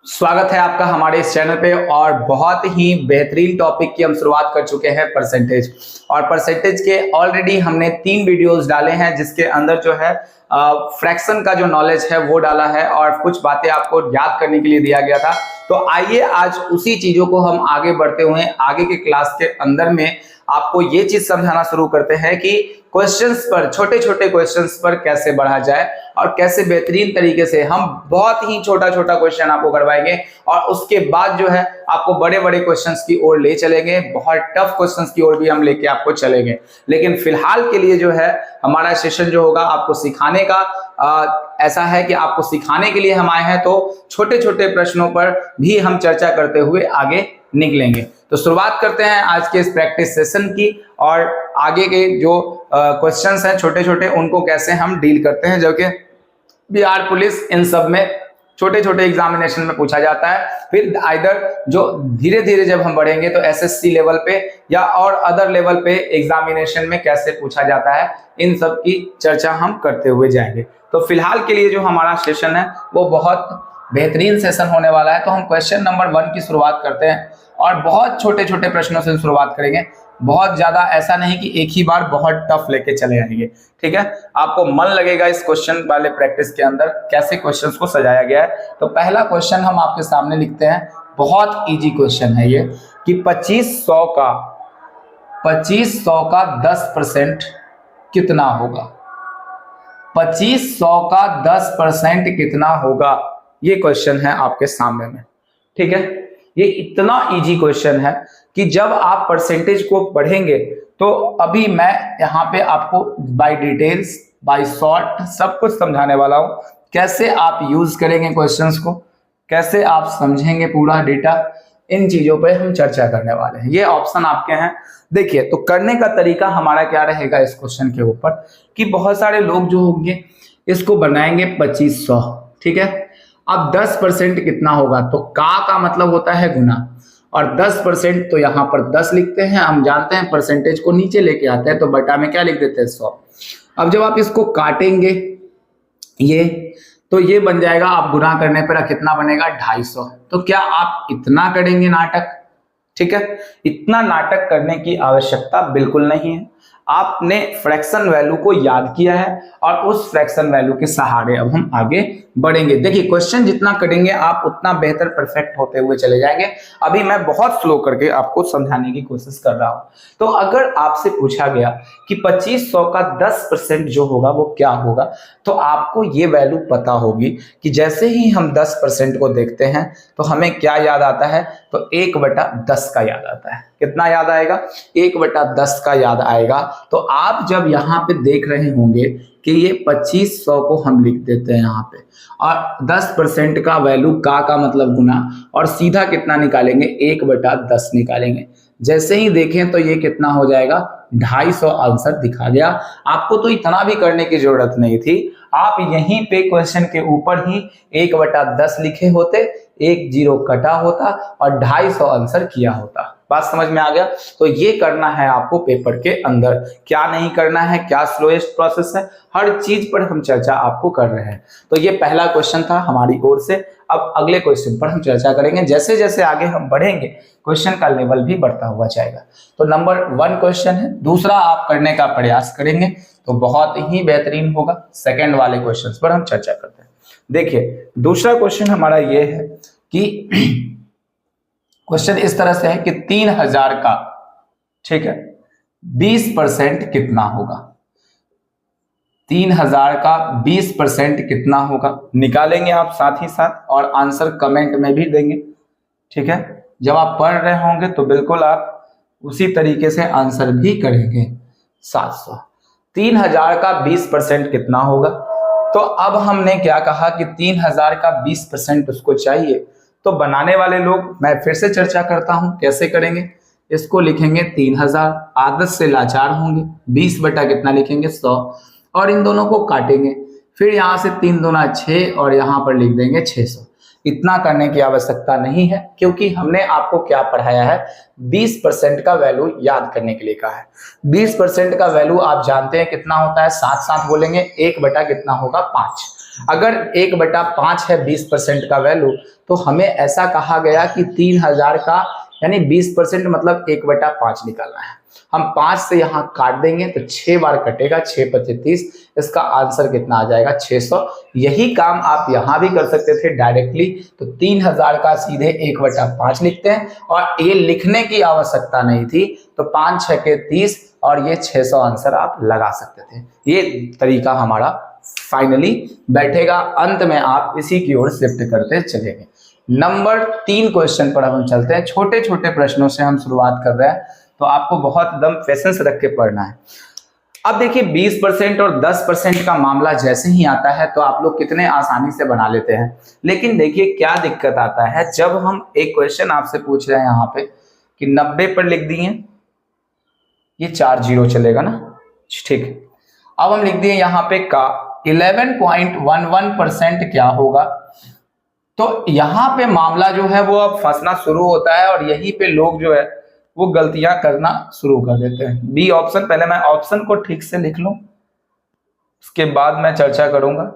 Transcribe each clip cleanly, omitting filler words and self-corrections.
स्वागत है आपका हमारे इस चैनल पे और बहुत ही बेहतरीन टॉपिक की हम शुरुआत कर चुके हैं परसेंटेज। और परसेंटेज के ऑलरेडी हमने 3 वीडियोस डाले हैं जिसके अंदर जो है फ्रैक्शन का जो नॉलेज है वो डाला है और कुछ बातें आपको याद करने के लिए दिया गया था। तो आइए आज उसी चीजों को हम आगे बढ़ते हुए आगे के क्लास के अंदर में आपको ये चीज समझाना शुरू करते हैं कि क्वेश्चंस पर, छोटे छोटे क्वेश्चंस पर कैसे बढ़ा जाए और कैसे बेहतरीन तरीके से हम बहुत ही छोटा छोटा क्वेश्चन आपको करवाएंगे और उसके बाद जो है आपको बड़े बड़े क्वेश्चंस की ओर ले चलेंगे, बहुत टफ क्वेश्चंस की ओर भी हम लेके आपको चलेंगे। लेकिन फिलहाल के लिए जो है हमारा सेशन जो होगा आपको सिखाने का ऐसा है कि आपको सिखाने के लिए हम आए हैं, तो छोटे छोटे प्रश्नों पर भी हम चर्चा करते हुए आगे निकलेंगे। तो शुरुआत करते हैं आज के इस प्रैक्टिस सेशन की और आगे के जो क्वेश्चंस हैं छोटे छोटे उनको कैसे हम डील करते हैं, जो कि बिहार पुलिस इन सब में छोटे छोटे एग्जामिनेशन में पूछा जाता है। फिर आइदर जो धीरे धीरे जब हम बढ़ेंगे तो एसएससी लेवल पे या और अदर लेवल पे एग्जामिनेशन में कैसे पूछा जाता है, इन सब की चर्चा हम करते हुए जाएंगे। तो फिलहाल के लिए जो हमारा सेशन है वो बहुत बेहतरीन सेशन होने वाला है। तो हम क्वेश्चन नंबर 1 की शुरुआत करते हैं और बहुत छोटे छोटे प्रश्नों से शुरुआत करेंगे, बहुत ज्यादा ऐसा नहीं कि एक ही बार बहुत टफ लेके चले आएंगे। ठीक है, आपको मन लगेगा इस क्वेश्चन वाले प्रैक्टिस के अंदर कैसे क्वेश्चंस को सजाया गया है। तो पहला क्वेश्चन हम आपके सामने लिखते हैं, बहुत इजी क्वेश्चन है ये कि 2500 का 10% कितना होगा। 2500 का 10% कितना होगा, ये क्वेश्चन है आपके सामने में। ठीक है, ये इतना इजी क्वेश्चन है कि जब आप परसेंटेज को पढ़ेंगे तो अभी मैं यहाँ पे आपको बाय डिटेल्स, बाय शॉर्ट सब कुछ समझाने वाला हूँ। कैसे आप यूज करेंगे क्वेश्चंस को, कैसे आप समझेंगे पूरा डेटा, इन चीजों पे हम चर्चा करने वाले हैं। ये ऑप्शन आपके हैं। देखिए, तो करने का तरीका हमारा क्या रहेगा इस क्वेश्चन के ऊपर कि बहुत सारे लोग जो होंगे इसको बनाएंगे 2500। ठीक है, अब 10% कितना होगा, तो का मतलब होता है गुना और 10% तो यहाँ पर 10 लिखते हैं। हम जानते हैं परसेंटेज को नीचे लेके आते हैं तो बटा में क्या लिख देते हैं 100। अब जब आप इसको काटेंगे ये तो ये बन जाएगा, आप गुना करने पर कितना बनेगा 250। तो क्या आप इतना करेंगे नाटक? ठीक है, इतना नाटक करने की आवश्यकता बिल्कुल नहीं है। आपने फ्रैक्शन वैल्यू को याद किया है और उस फ्रैक्शन वैल्यू के सहारे अब हम आगे बढ़ेंगे। देखिए, क्वेश्चन जितना करेंगे आप उतना बेहतर परफेक्ट होते हुए चले जाएंगे। अभी मैं बहुत स्लो करके आपको समझाने की कोशिश कर रहा हूं। तो अगर आपसे पूछा गया कि 2500 का 10% जो होगा वो क्या होगा, तो आपको ये वैल्यू पता होगी कि जैसे ही हम 10% को देखते हैं तो हमें क्या याद आता है, तो 1/10 का याद आता है। कितना याद आएगा? 1/10 का याद आएगा। तो आप जब यहाँ पे देख रहे होंगे कि ये 2500 को हम लिख देते हैं यहाँ पे और 10% का वैल्यू का मतलब गुना और सीधा कितना निकालेंगे, 1/10 निकालेंगे। जैसे ही देखें तो ये कितना हो जाएगा, 250 आंसर दिखा गया। आपको तो इतना भी करने की जरूरत नहीं थी, आप यहीं पे क्वेश्चन के ऊपर ही 1/10 लिखे होते, 1 0 कटा होता और 250 आंसर किया होता। बात समझ में आ गया? तो ये करना है आपको पेपर के अंदर, क्या नहीं करना है, क्या स्लोएस्ट प्रोसेस है, हर चीज पर हम चर्चा आपको कर रहे हैं। तो ये पहला क्वेश्चन था हमारी ओर से। अब अगले क्वेश्चन पर हम चर्चा करेंगे। जैसे जैसे आगे हम बढ़ेंगे क्वेश्चन का लेवल भी बढ़ता हुआ जाएगा। तो नंबर 1 क्वेश्चन है, दूसरा आप करने का प्रयास करेंगे तो बहुत ही बेहतरीन होगा। सेकंड वाले क्वेश्चन पर हम चर्चा करते हैं। देखिए, दूसरा क्वेश्चन हमारा ये है कि क्वेश्चन इस तरह से है कि 3000 का, ठीक है, 20% कितना होगा। 3000 का 20% कितना होगा निकालेंगे आप साथ ही साथ और आंसर कमेंट में भी देंगे। ठीक है, जब आप पढ़ रहे होंगे तो बिल्कुल आप उसी तरीके से आंसर भी करेंगे। 700, 3000 का 20% कितना होगा। तो अब हमने क्या कहा कि 3000 का 20% उसको चाहिए। तो बनाने वाले लोग, मैं फिर से चर्चा करता हूं कैसे करेंगे। इसको लिखेंगे 3000, आदत से लाचार होंगे, 20 बटा कितना लिखेंगे 100 और इन दोनों को काटेंगे। फिर यहाँ से 3 दूना 6 और यहाँ पर लिख देंगे 600। इतना करने की आवश्यकता नहीं है क्योंकि हमने आपको क्या पढ़ाया है, 20% का वैल्यू याद करने के लिए कहा है। 20% का वैल्यू आप जानते हैं कितना होता है, साथ साथ बोलेंगे 1 बटा कितना होगा 5। अगर 1/5 है 20% का वैल्यू, तो हमें ऐसा कहा गया कि 3000 का यानी 20% मतलब 1/5 निकालना है। हम 5 से यहाँ काट देंगे तो 6 बार कटेगा, 6 × 30, इसका आंसर कितना आ जाएगा 600। यही काम आप यहाँ भी कर सकते थे डायरेक्टली, तो 3000 का सीधे 1/5 लिखते हैं और ये लिखने की आवश्यकता नहीं थी, तो 5 × 6 = 30 और ये 600 आंसर आप लगा सकते थे। ये तरीका हमारा फाइनली बैठेगा। अंत में आप इसी की ओर शिफ्ट करते चलेंगे। नंबर 3 क्वेश्चन पर हम चलते हैं। छोटे छोटे प्रश्नों से हम शुरुआत कर रहे हैं, तो आपको बहुत एकदम पेशेंस रख के पढ़ना है। अब देखिए 20% और 10% का मामला जैसे ही आता है तो आप लोग कितने आसानी से बना लेते हैं, लेकिन देखिए क्या दिक्कत आता है जब हम एक क्वेश्चन आपसे पूछ रहे हैं यहाँ पे कि 90 पर लिख दिए, ये 4 0 चलेगा ना, ठीक। अब हम लिख दिए यहाँ पे का 11.11% क्या होगा, तो यहाँ पे मामला जो है वो अब फंसना शुरू होता है और यहीं पे लोग जो है वो गलतियां करना शुरू कर देते हैं। बी ऑप्शन, पहले मैं ऑप्शन को ठीक से लिख लूं, उसके बाद मैं चर्चा करूंगा।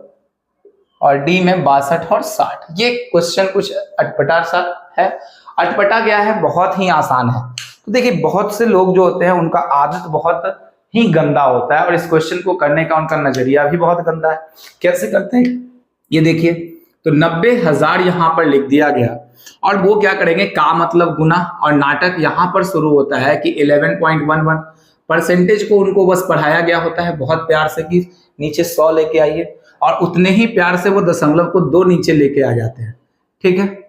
और डी में 62 और 60। ये क्वेश्चन कुछ अटपटा सा है। अटपटा क्या है, बहुत ही आसान है। तो देखिए बहुत से लोग जो होते हैं उनका आदत बहुत ही गंदा होता है और इस क्वेश्चन को करने का उनका नजरिया भी बहुत गंदा है। कैसे करते हैं ये देखिए, तो 90,000 यहाँ पर लिख दिया गया और वो क्या करेंगे, का मतलब गुना, और नाटक यहाँ पर शुरू होता है कि 11.11 परसेंटेज को उनको बस पढ़ाया गया होता है बहुत प्यार से कि नीचे 100 लेके आइए, और उतने ही प्यार से वो दशमलव को 2 नीचे लेके आ जाते हैं, ठीक है।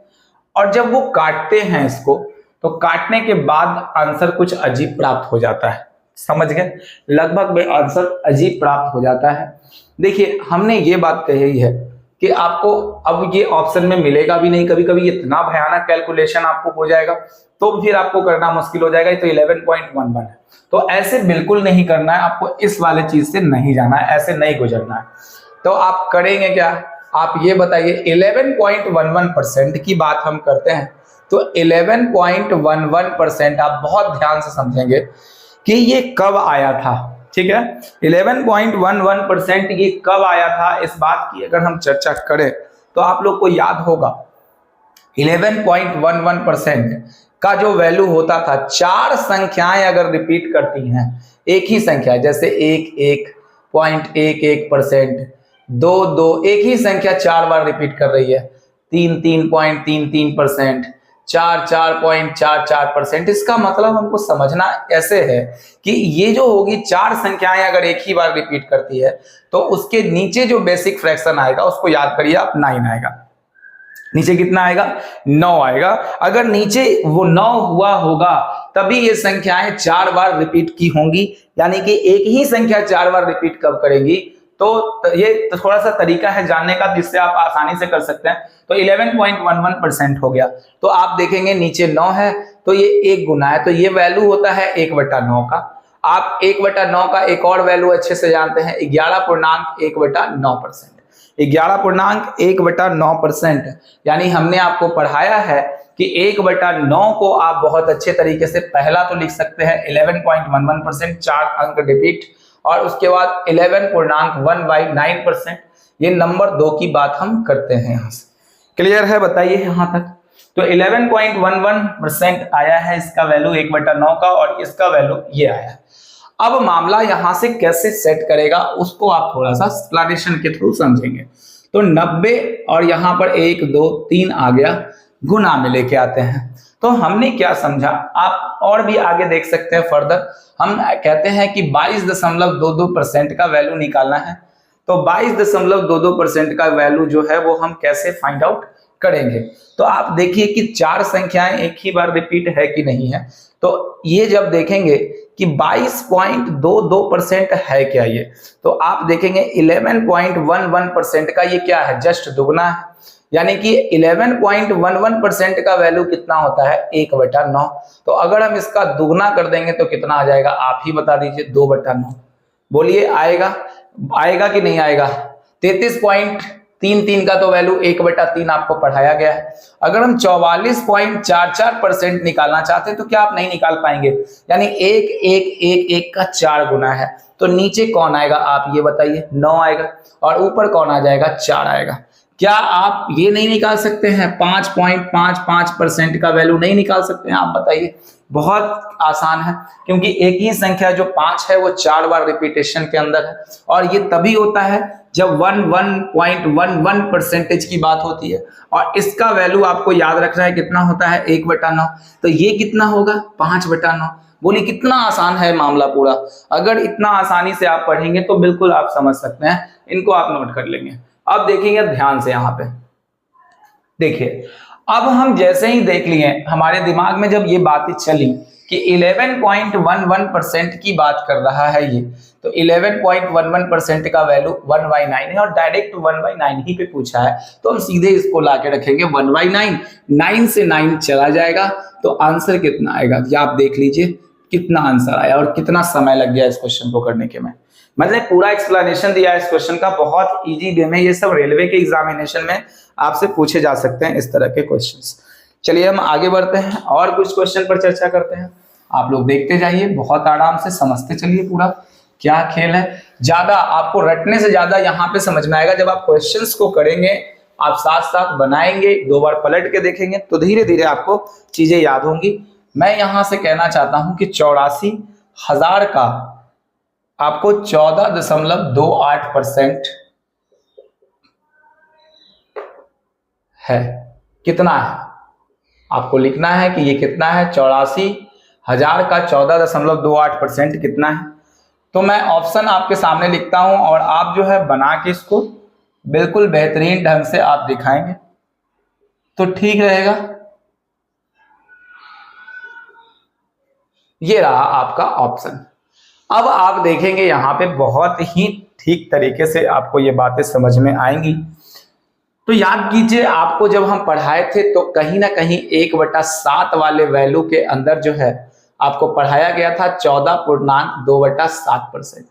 और जब वो काटते हैं इसको, तो काटने के बाद आंसर कुछ अजीब प्राप्त हो जाता है। समझ गए, लगभग में आंसर अजीब प्राप्त हो जाता है। देखिए हमने ये बात कही है कि आपको अब ये ऑप्शन में मिलेगा भी नहीं, कभी कभी इतना भयानक कैलकुलेशन आपको हो जाएगा तो फिर आपको करना मुश्किल हो जाएगा। तो 11.11 है, तो ऐसे बिल्कुल नहीं करना है आपको, इस वाले चीज से नहीं जाना है, ऐसे नहीं गुजरना है। तो आप करेंगे क्या, आप ये बताइए 11.11% की बात हम करते हैं, तो 11.11% आप बहुत ध्यान से समझेंगे कि ये कब आया था, ठीक है। 11.11% ये कब आया था, इस बात की अगर हम चर्चा करें तो आप लोग को याद होगा 11.11% का जो वैल्यू होता था, 4 संख्याएं अगर रिपीट करती हैं एक ही संख्या, जैसे 1.11%, 2 एक ही संख्या 4 बार रिपीट कर रही है, 3.33%, 4.44%। इसका मतलब हमको समझना ऐसे है कि ये जो होगी 4 संख्याएं अगर एक ही बार रिपीट करती है तो उसके नीचे जो बेसिक फ्रैक्शन आएगा उसको याद करिए आप, 9 आएगा। नीचे कितना आएगा, 9 आएगा। अगर नीचे वो 9 हुआ होगा तभी ये संख्याएं 4 बार रिपीट की होंगी, यानी कि एक ही संख्या 4 बार रिपीट कब करेंगी। तो ये थोड़ा सा तरीका है जानने का जिससे आप आसानी से कर सकते हैं। तो 11.11% हो गया, तो आप देखेंगे नीचे 9 है तो ये 1 गुना है, तो ये वैल्यू होता है 1/9 का। आप 1/9 का एक और वैल्यू अच्छे से जानते हैं, 11.1/9%। 11.1/9%, यानी हमने आपको पढ़ाया है कि 1/9 को आप बहुत अच्छे तरीके से पहला तो लिख सकते हैं 11.11%, 4 अंक रिपीट, और उसके बाद 11.1/9%। ये नंबर 2 की बात हम करते हैं। यहां से क्लियर है, बताइए यहां तक। तो 11.11% आया है इसका वैल्यू 1/9 का, और इसका वैल्यू ये आया है। अब मामला यहां से कैसे सेट करेगा उसको आप थोड़ा सा एक्सप्लेनेशन के थ्रू समझेंगे। तो 90 और यहां पर 1 2 3 आ गया, गुना में लेके आते हैं। तो हमने क्या समझा, आप और भी आगे देख सकते हैं फर्दर। हम कहते हैं कि 22.22% का वैल्यू निकालना है, तो 22.22% का वैल्यू जो है वो हम कैसे फाइंड आउट करेंगे। तो आप देखिए कि 4 संख्याएं एक ही बार रिपीट है कि नहीं है। तो ये जब देखेंगे कि 22.22% है क्या ये, तो आप देखेंगे 11.11% का ये क्या है, जस्ट दुगना है, यानी कि 11.11% का वैल्यू कितना होता है, 1/9। तो अगर हम इसका दुगना कर देंगे तो कितना आ जाएगा, आप ही बता दीजिए, 2/9। बोलिए आएगा, आएगा कि नहीं आएगा। 33.33 का तो वैल्यू 1/3 आपको पढ़ाया गया है। अगर हम 44.44% निकालना चाहते हैं तो क्या आप नहीं निकाल पाएंगे, यानी 1 1 1 1 का 4 गुना है। तो तो नीचे कौन आएगा आप ये बताइए, 9 आएगा, और ऊपर कौन आ जाएगा, 4 आएगा। क्या आप ये नहीं निकाल सकते हैं, 5.55% का वैल्यू नहीं निकाल सकते हैं, आप बताइए। बहुत आसान है, क्योंकि एक ही संख्या जो 5 है वो 4 बार रिपीटेशन के अंदर है, और ये तभी होता है जब 1.11% की बात होती है, और इसका वैल्यू आपको याद रखना है कितना होता है, 1/9। तो ये कितना होगा, 5/9। बोलिए कितना आसान है मामला पूरा। अगर इतना आसानी से आप पढ़ेंगे तो बिल्कुल आप समझ सकते हैं, इनको आप नोट कर लेंगे। अब देखेंगे ध्यान से, यहाँ पे देखिए, अब हम जैसे ही देख लिए, हमारे दिमाग में जब ये बातें चली कि 11.11% की बात कर रहा है ये, तो 11.11% का वैल्यू 1/9 है, और डायरेक्ट 1/9 ही पे पूछा है, तो हम सीधे इसको लाके रखेंगे 1/9। 9 से 9 चला जाएगा, तो आंसर कितना आएगा ये आप देख लीजिए, कितना आंसर आया और कितना समय लग गया इस क्वेश्चन को करने के में। मतलब पूरा एक्सप्लेनेशन दिया है इस क्वेश्चन का, बहुत इजी वे में। ये सब रेलवे के एग्जामिनेशन में आपसे पूछे जा सकते हैं इस तरह के क्वेश्चंस। चलिए हम आगे बढ़ते हैं और कुछ क्वेश्चन पर चर्चा करते हैं। आप लोग देखते जाइए, बहुत आराम से समझते चलिए पूरा क्या खेल है। ज्यादा आपको रटने से ज्यादा यहाँ पे समझ में आएगा जब आप क्वेश्चंस को करेंगे, आप साथ साथ बनाएंगे, 2 बार पलट के देखेंगे, तो धीरे धीरे आपको चीजें याद होंगी। मैं यहां से कहना चाहता हूं कि 84,000 का आपको 14.28% है। कितना है आपको लिखना है कि ये कितना है, 84,000 का 14.28% कितना है। तो मैं ऑप्शन आपके सामने लिखता हूं, और आप जो है बना के इसको बिल्कुल बेहतरीन ढंग से आप दिखाएंगे तो ठीक रहेगा। ये रहा आपका ऑप्शन। अब आप देखेंगे यहाँ पे बहुत ही ठीक तरीके से आपको ये बातें समझ में आएंगी। तो याद कीजिए, आपको जब हम पढ़ाए थे तो कहीं ना कहीं 1/7 वाले वैल्यू के अंदर जो है आपको पढ़ाया गया था 14.2/7%,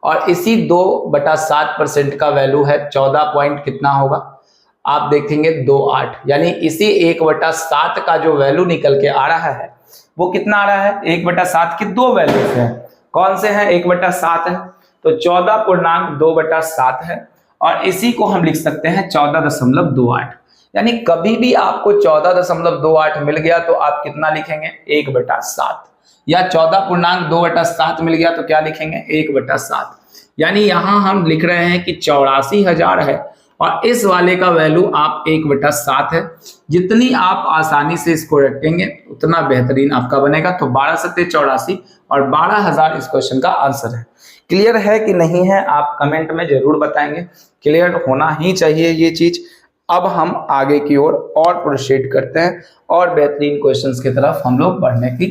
और इसी 2/7% का वैल्यू है 14 पॉइंट कितना होगा, आप देखेंगे 28। यानी इसी 1/7 का जो वैल्यू निकल के आ रहा है वो कितना आ रहा है, 1/7 की 2 वैल्यूज हैं। कौन से हैं, 1/7 है, तो 14.2/7 है, और इसी को हम लिख सकते हैं 14.28। यानी कभी भी आपको 14.28 मिल गया तो आप कितना लिखेंगे, 1/7, या 14.2/7 मिल गया तो क्या लिखेंगे, 1/7। यानी यहां हम लिख रहे हैं कि 84,000 है, और इस वाले का वैल्यू आप 1/7 है। जितनी आप आसानी से इसको रखेंगे उतना बेहतरीन आपका बनेगा। तो 12 सत्ते 84 और 12,000 इस क्वेश्चन का आंसर है। क्लियर है कि नहीं है, आप कमेंट में जरूर बताएंगे। क्लियर होना ही चाहिए ये चीज। अब हम आगे की ओर और प्रोसीड करते हैं, और बेहतरीन क्वेश्चंस की तरफ हम लोग बढ़ने की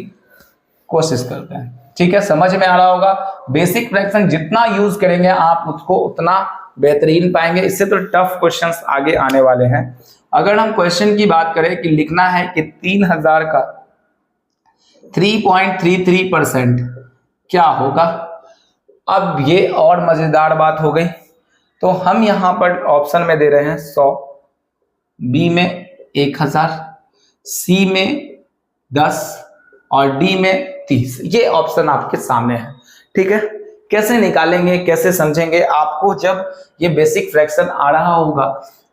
कोशिश करते हैं। ठीक है, समझ में आ रहा होगा। बेसिक फ्रैक्शन जितना यूज करेंगे आप उसको उतना बेहतरीन पाएंगे। इससे तो टफ क्वेश्चंस आगे आने वाले हैं। अगर हम क्वेश्चन की बात करें कि लिखना है कि 3,000 का 3.33% क्या होगा, अब ये और मजेदार बात हो गई। तो हम यहां पर ऑप्शन में दे रहे हैं 100, बी में 1,000, सी में 10 और डी में 30। ये ऑप्शन आपके सामने है। ठीक है, कैसे निकालेंगे, कैसे समझेंगे, आपको जब ये बेसिक फ्रैक्शन आ रहा होगा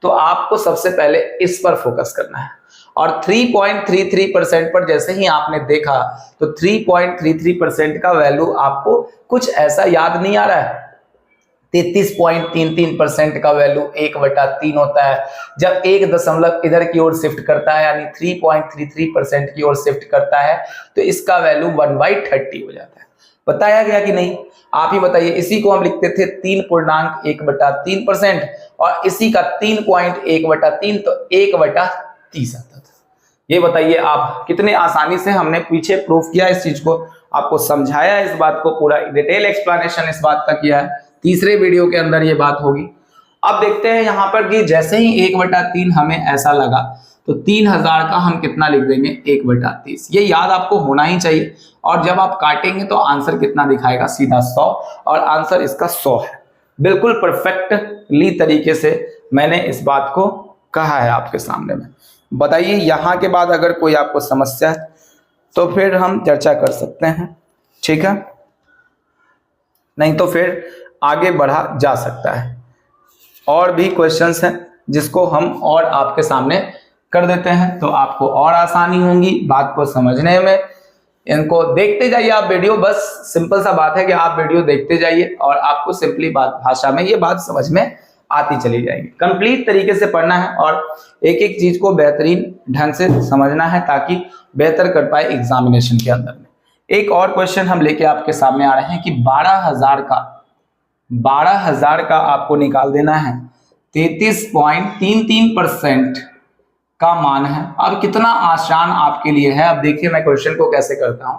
तो आपको सबसे पहले इस पर फोकस करना है। और 3.33% पर जैसे ही आपने देखा तो 3.33% का वैल्यू आपको कुछ ऐसा याद नहीं आ रहा है। 33.33% का वैल्यू 1/3 होता है। जब 1 दशमलव इधर की ओर शिफ्ट करता है यानी 3.33% की ओर शिफ्ट करता है तो इसका वैल्यू 1/30 हो जाता है। बताया गया कि नहीं, आप ही बताइए। इसी को हम लिखते थे 3.1/3% और इसी का 3.1/3 तो 1/30 आता था। ये बताइए आप कितने आसानी से हमने पीछे प्रूफ किया इस चीज को, आपको समझाया इस बात को, पूरा डिटेल एक्सप्लेनेशन इस बात का किया है। तीसरे वीडियो के अंदर ये बात होगी। अब देखते हैं यहाँ पर कि जैसे ही 1/3 हमें ऐसा लगा तो 3,000 का हम कितना लिख देंगे, 1/30। ये याद आपको होना ही चाहिए। और जब आप काटेंगे तो आंसर कितना दिखाएगा, सीधा 100, और आंसर इसका 100 है। बिल्कुल परफेक्टली तरीके से मैंने इस बात को कहा है आपके सामने में। बताइए यहाँ के बाद अगर कोई आपको समस्या है तो फिर हम चर्चा कर सकते हैं। ठीक है, नहीं तो फिर आगे बढ़ा जा सकता है। और भी क्वेश्चंस हैं जिसको हम और आपके सामने कर देते हैं तो आपको और आसानी होगी बात को समझने में। इनको देखते जाइए आप वीडियो, बस सिंपल सा बात है कि आप वीडियो देखते जाइए और आपको सिंपली भाषा में ये बात समझ में आती चली जाएगी। कंप्लीट तरीके से पढ़ना है और एक एक चीज को बेहतरीन ढंग से समझना है ताकि बेहतर कर पाए एग्जामिनेशन के अंदर में। एक और क्वेश्चन हम लेके आपके सामने आ रहे हैं कि 12,000 का आपको निकाल देना है। 33.33% का मान है। अब कितना आसान आपके लिए है, अब देखिए मैं क्वेश्चन को कैसे करता हूं।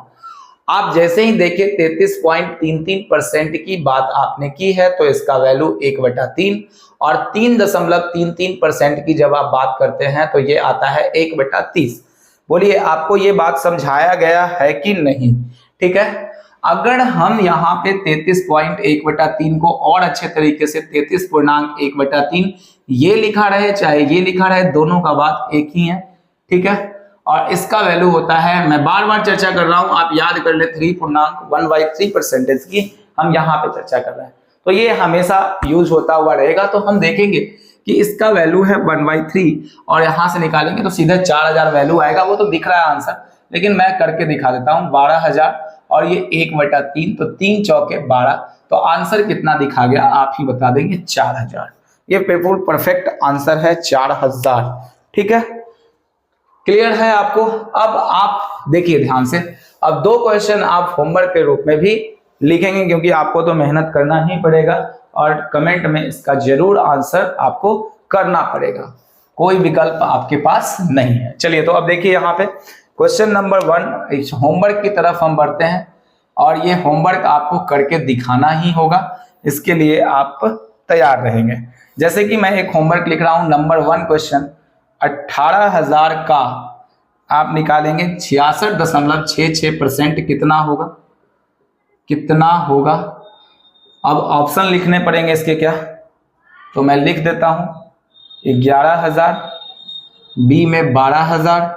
आप जैसे ही देखिए 33.33% की बात आपने की है तो इसका वैल्यू 1/3 और 3.33% की जब आप बात करते हैं तो ये आता है 1/30। बोलिए आपको ये बात समझाया गया है कि नहीं? ठीक है, अगर हम यहाँ पे 33.1/3 को और अच्छे तरीके से 33.1/3 ये लिखा रहे चाहे ये लिखा रहे, दोनों का बात एक ही है। ठीक है, और इसका वैल्यू होता है, मैं बार बार चर्चा कर रहा हूं, आप याद कर ले, 3.1/3% की हम यहाँ पे चर्चा कर रहे हैं तो ये हमेशा यूज होता हुआ रहेगा। तो हम देखेंगे कि इसका वैल्यू है 1/3 और यहां से निकालेंगे तो सीधे 4000 वैल्यू आएगा। वो तो दिख रहा है आंसर, लेकिन मैं करके दिखा देता हूं। 12,000 और ये 1/3 तो 3 चौके 12, तो आंसर कितना दिखा गया आप ही बता देंगे, 4000। ये बिल्कुल परफेक्ट आंसर है 4000। ठीक है, क्लियर है आपको? अब आप देखिए ध्यान से, अब 2 क्वेश्चन आप होमवर्क के रूप में भी लिखेंगे क्योंकि आपको तो मेहनत करना ही पड़ेगा और कमेंट में इसका जरूर आंसर आपको करना पड़ेगा, कोई विकल्प आपके पास नहीं है। चलिए तो अब देखिए यहाँ पे क्वेश्चन नंबर 1 होमवर्क की तरफ हम बढ़ते हैं और ये होमवर्क आपको करके दिखाना ही होगा, इसके लिए आप तैयार रहेंगे। जैसे कि मैं एक होमवर्क लिख रहा हूं, नंबर 1 क्वेश्चन, 18,000 का आप निकालेंगे 66.66% कितना होगा? कितना होगा? अब ऑप्शन लिखने पड़ेंगे इसके क्या, तो मैं लिख देता हूं 11,000, बी में 12,000,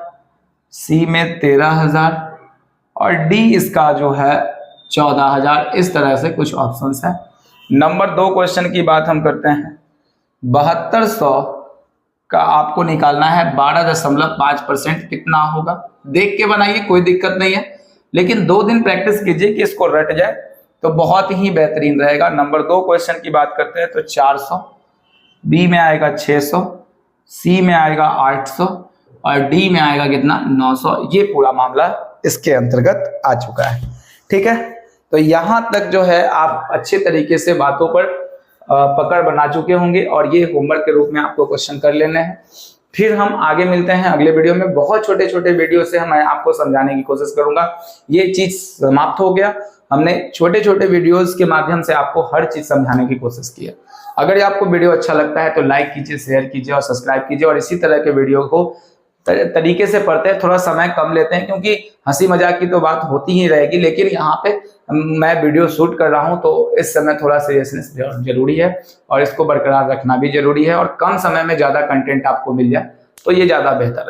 सी में 13,000 और डी इसका जो है 14,000। इस तरह से कुछ ऑप्शंस हैं। नंबर 2 क्वेश्चन की बात हम करते हैं, 7200 का आपको निकालना है 12.5% कितना होगा? देख के बनाइए, कोई दिक्कत नहीं है, लेकिन 2 दिन प्रैक्टिस कीजिए कि इसको रट जाए तो बहुत ही बेहतरीन रहेगा। नंबर 2 क्वेश्चन की बात करते हैं तो 400, बी में आएगा 600, सी में आएगा 800 और डी में आएगा कितना, 900। ये पूरा मामला इसके अंतर्गत आ चुका है। ठीक है, तो यहां तक जो है आप अच्छे तरीके से बातों पर पकड़ बना चुके होंगे और ये होमवर्क के रूप में आपको क्वेश्चन कर लेने हैं। फिर हम आगे मिलते हैं अगले वीडियो में। बहुत छोटे छोटे वीडियो से मैं आपको समझाने की कोशिश करूंगा। ये चीज समाप्त हो गया, हमने छोटे छोटे वीडियोस के माध्यम से आपको हर चीज समझाने की कोशिश की है। अगर ये आपको वीडियो अच्छा लगता है तो लाइक कीजिए, शेयर कीजिए और सब्सक्राइब कीजिए। और इसी तरह के वीडियो को तरीके से पढ़ते हैं, थोड़ा समय कम लेते हैं क्योंकि हंसी मजाक की तो बात होती ही रहेगी, लेकिन यहाँ पे मैं वीडियो शूट कर रहा हूँ तो इस समय थोड़ा सीरियसनेस जरूरी है और इसको बरकरार रखना भी जरूरी है। और कम समय में ज्यादा कंटेंट आपको मिल जाए तो ये ज्यादा बेहतर है।